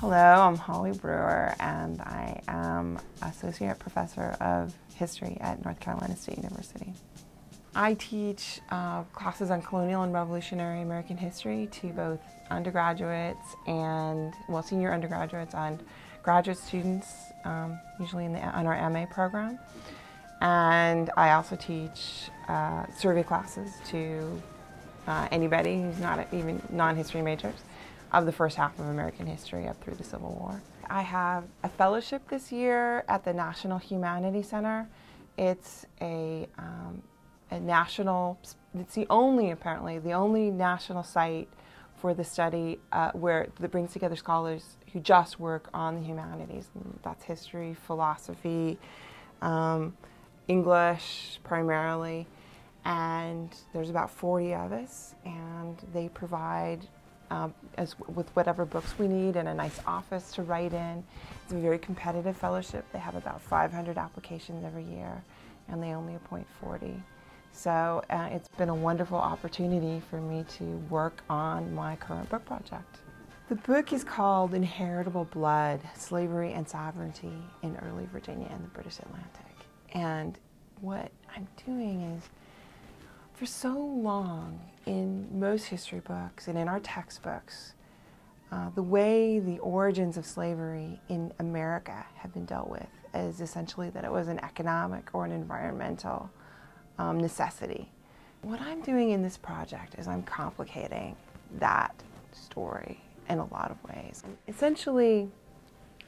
Hello, I'm Holly Brewer, and I am Associate Professor of History at North Carolina State University. I teach classes on colonial and revolutionary American history to both undergraduates and, senior undergraduates and graduate students, usually on our MA program. And I also teach survey classes to anybody who's not even non-history majors of the first half of American history up through the Civil War. I have a fellowship this year at the National Humanities Center. It's a national, it's apparently the only national site for the study that brings together scholars who just work on the humanities. And that's history, philosophy, English primarily, and there's about 40 of us, and they provide with whatever books we need and a nice office to write in. It's a very competitive fellowship. They have about 500 applications every year, and they only appoint 40. So it's been a wonderful opportunity for me to work on my current book project. The book is called Inheritable Blood, Slavery and Sovereignty in Early Virginia and the British Atlantic. And what I'm doing is, for so long in most history books and in our textbooks, the way the origins of slavery in America have been dealt with is essentially that it was an economic or an environmental necessity. What I'm doing in this project is I'm complicating that story in a lot of ways. Essentially,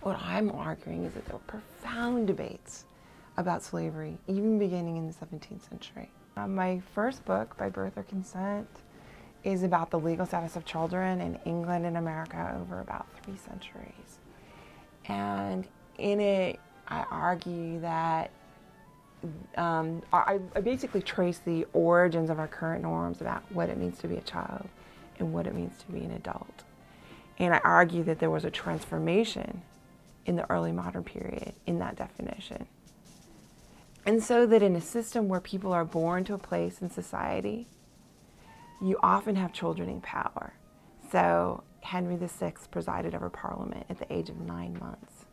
what I'm arguing is that there were profound debates about slavery, even beginning in the 17th century. My first book, By Birth or Consent, is about the legal status of children in England and America over about 3 centuries. And in it, I argue that I basically trace the origins of our current norms about what it means to be a child and what it means to be an adult. And I argue that there was a transformation in the early modern period in that definition. And so that in a system where people are born to a place in society, you often have children in power. So Henry VI presided over Parliament at the age of 9 months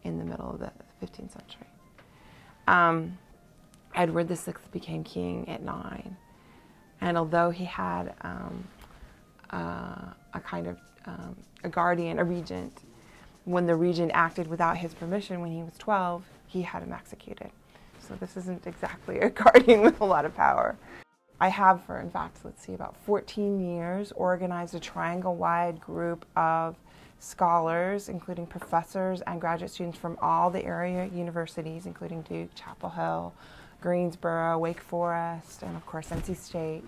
in the middle of the 15th century. Edward VI became king at 9. And although he had a kind of a guardian, a regent, when the regent acted without his permission when he was 12, he had him executed. So this isn't exactly a guardian with a lot of power. I have, for in fact, about 14 years, organized a triangle-wide group of scholars, including professors and graduate students from all the area universities, including Duke, Chapel Hill, Greensboro, Wake Forest, and of course NC State.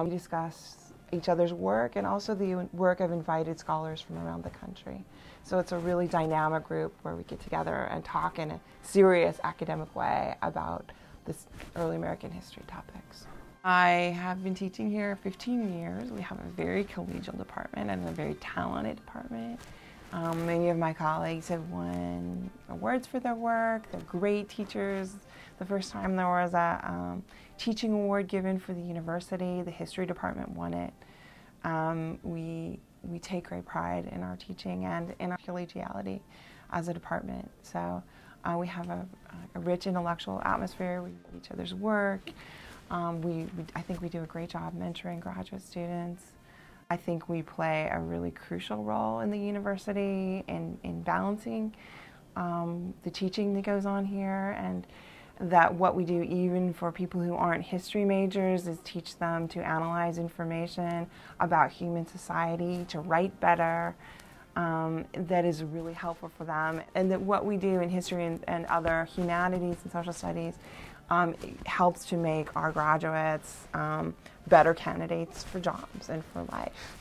We discuss each other's work and also the work of invited scholars from around the country. So it's a really dynamic group where we get together and talk in a serious academic way about this early American history topics. I have been teaching here 15 years. We have a very collegial department and a very talented department. Many of my colleagues have won awards for their work. They're great teachers. The first time there was a teaching award given for the university, the history department won it. We take great pride in our teaching and in our collegiality as a department. So we have a rich intellectual atmosphere. We read each other's work. I think we do a great job mentoring graduate students. I think we play a really crucial role in the university in balancing the teaching that goes on here, and that what we do even for people who aren't history majors is teach them to analyze information about human society, to write better. That is really helpful for them, and that what we do in history and other humanities and social studies helps to make our graduates better candidates for jobs and for life.